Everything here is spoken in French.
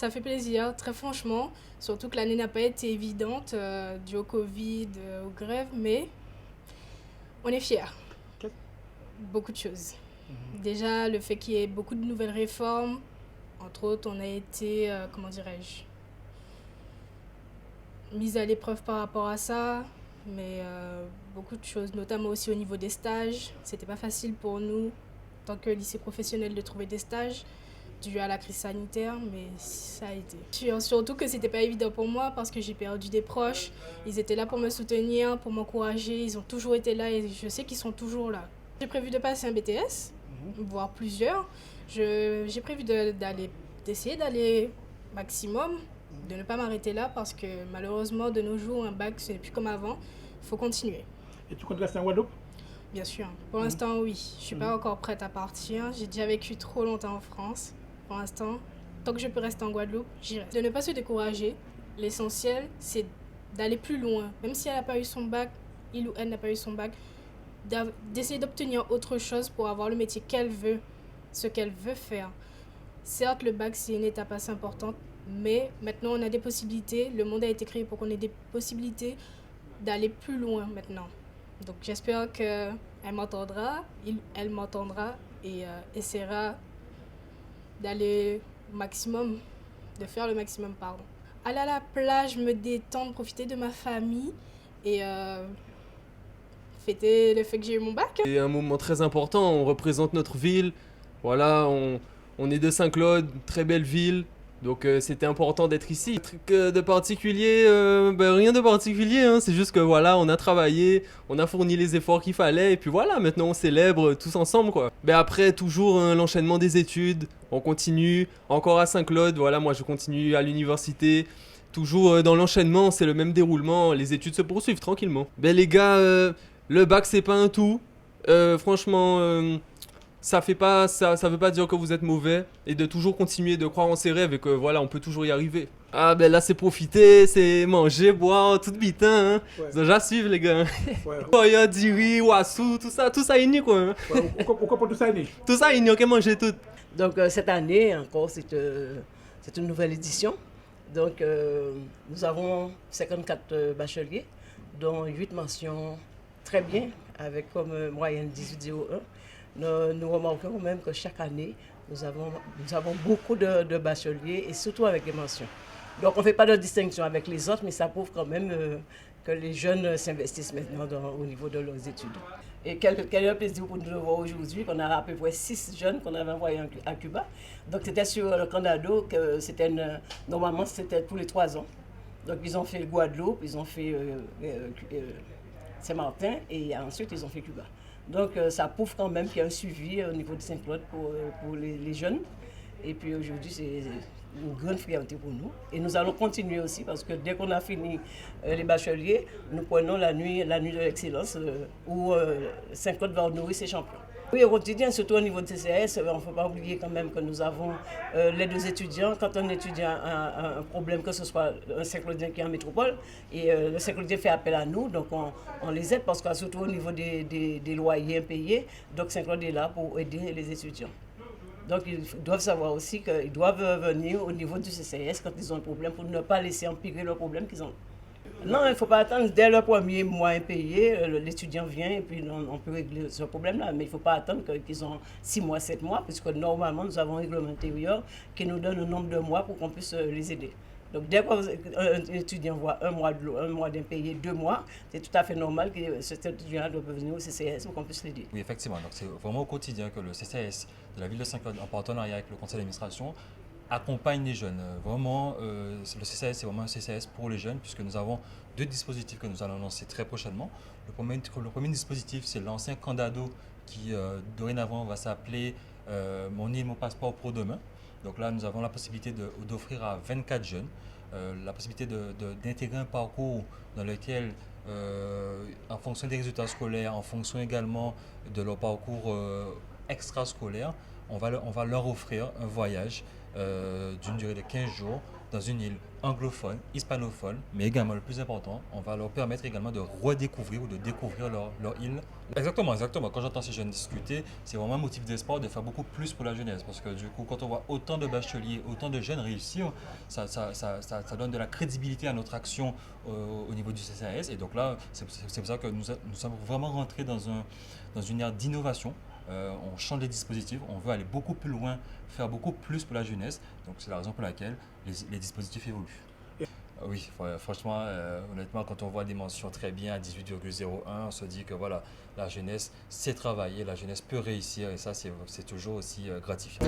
Ça fait plaisir, très franchement. Surtout que l'année n'a pas été évidente dû au Covid, aux grèves, mais on est fiers. Beaucoup de choses. Déjà, le fait qu'il y ait beaucoup de nouvelles réformes. Entre autres, on a été, comment dirais-je, mise à l'épreuve par rapport à ça. Mais beaucoup de choses, notamment aussi au niveau des stages. C'était pas facile pour nous, en tant que lycée professionnel, de trouver des stages dû à la crise sanitaire, mais ça a été. Surtout que c'était pas évident pour moi parce que j'ai perdu des proches. Ils étaient là pour me soutenir, pour m'encourager. Ils ont toujours été là et je sais qu'ils sont toujours là. J'ai prévu de passer un BTS, voire plusieurs. J'ai prévu d'essayer d'aller maximum, de ne pas m'arrêter là parce que malheureusement, de nos jours, un bac, ce n'est plus comme avant. Il faut continuer. Et tu comptes rester en Guadeloupe? Bien sûr. Pour l'instant, oui. Je ne suis pas encore prête à partir. J'ai déjà vécu trop longtemps en France. Pour l'instant, tant que je peux rester en Guadeloupe, j'y reste. De ne pas se décourager. L'essentiel, c'est d'aller plus loin. Même si elle n'a pas eu son bac, il ou elle n'a pas eu son bac, d'essayer d'obtenir autre chose pour avoir le métier qu'elle veut, ce qu'elle veut faire. Certes, le bac, c'est une étape assez importante, mais maintenant, on a des possibilités. Le monde a été créé pour qu'on ait des possibilités d'aller plus loin maintenant. Donc j'espère qu'elle m'entendra, elle m'entendra et essaiera d'aller au maximum, de faire le maximum, pardon. Aller à la plage, me détendre, profiter de ma famille et fêter le fait que j'ai eu mon bac. C'est un moment très important, on représente notre ville, voilà, on est de Saint-Claude, très belle ville, donc c'était important d'être ici. Un truc de particulier, rien de particulier, hein, c'est juste que voilà, on a travaillé, on a fourni les efforts qu'il fallait, et puis voilà, maintenant on célèbre tous ensemble quoi. Mais après, toujours l'enchaînement des études, on continue, encore à Saint-Claude, voilà, moi je continue à l'université. Toujours dans l'enchaînement, c'est le même déroulement, les études se poursuivent tranquillement. Ben les gars, le bac c'est pas un tout. Franchement, ça veut pas dire que vous êtes mauvais et de toujours continuer de croire en ses rêves et que voilà, on peut toujours y arriver. Ah ben là c'est profiter, c'est manger, boire, tout bitin, hein. Ouais. Donc, j'assume les gars. Ouais. Koya, diri, wassou, tout ça est quoi. Hein. Ouais, pourquoi pas tout ça, Nick? Tout ça est qu'on manger tout. Donc cette année encore, c'est une nouvelle édition. Donc nous avons 54 bacheliers, dont 8 mentions très bien, avec comme moyenne 18,01. Nous remarquons même que chaque année, nous avons beaucoup de bacheliers, et surtout avec les mentions. Donc on ne fait pas de distinction avec les autres, mais ça prouve quand même que les jeunes s'investissent maintenant au niveau de leurs études. Et quel plaisir pour nous de voir aujourd'hui qu'on a à peu près 6 jeunes qu'on avait envoyés à Cuba. Donc c'était sur le Condado, que normalement c'était tous les 3 ans. Donc ils ont fait le Guadeloupe, ils ont fait Saint-Martin et ensuite ils ont fait Cuba. Donc ça prouve quand même qu'il y a un suivi au niveau de Saint-Claude pour les jeunes. Et puis aujourd'hui, c'est une grande fierté pour nous. Et nous allons continuer aussi parce que dès qu'on a fini les bacheliers, nous prenons la nuit de l'excellence où Saint-Claude va honorer ses champions. Oui, au quotidien, surtout au niveau de CCAS, on ne faut pas oublier quand même que nous avons les 2 étudiants. Quand un étudiant a un problème, que ce soit un Saint-Claudien qui est en métropole, et le Saint-Claudien fait appel à nous, donc on les aide parce que surtout au niveau des loyers impayés, donc Saint-Claude est là pour aider les étudiants. Donc ils doivent savoir aussi qu'ils doivent venir au niveau du CCAS quand ils ont un problème pour ne pas laisser empirer le problème qu'ils ont. Non, il ne faut pas attendre. Dès le premier mois impayé, l'étudiant vient et puis on peut régler ce problème-là. Mais il ne faut pas attendre qu'ils ont 6 mois, 7 mois, puisque normalement, nous avons un règlement intérieur qui nous donne un nombre de mois pour qu'on puisse les aider. Donc dès qu'un étudiant voit un mois d'impayé, 2 mois, c'est tout à fait normal que cet étudiant doit venir au CCAS pour qu'on puisse l'aider. Oui, effectivement. Donc c'est vraiment au quotidien que le CCAS de la ville de Saint-Claude, en partenariat avec le conseil d'administration, accompagne les jeunes. Vraiment, le CCAS, c'est vraiment un CCAS pour les jeunes, puisque nous avons 2 dispositifs que nous allons lancer très prochainement. Le premier dispositif, c'est l'ancien Condado qui, dorénavant, va s'appeler Mon île, mon passeport pour demain. Donc là, nous avons la possibilité d'offrir à 24 jeunes la possibilité d'intégrer un parcours dans lequel, en fonction des résultats scolaires, en fonction également de leur parcours extrascolaire, on va leur offrir un voyage d'une durée de 15 jours dans une île anglophone, hispanophone, mais également le plus important, on va leur permettre également de redécouvrir ou de découvrir leur île. Exactement, exactement. Quand j'entends ces jeunes discuter, c'est vraiment un motif d'espoir de faire beaucoup plus pour la jeunesse. Parce que du coup, quand on voit autant de bacheliers, autant de jeunes réussir, ça donne de la crédibilité à notre action au niveau du CCAS. Et donc là, c'est pour ça que nous sommes vraiment rentrés dans une ère d'innovation. On change les dispositifs, on veut aller beaucoup plus loin, faire beaucoup plus pour la jeunesse. Donc c'est la raison pour laquelle les dispositifs évoluent. Oui, franchement, honnêtement, quand on voit des mentions très bien à 18,01, on se dit que voilà, la jeunesse sait travailler, la jeunesse peut réussir et ça c'est toujours aussi gratifiant.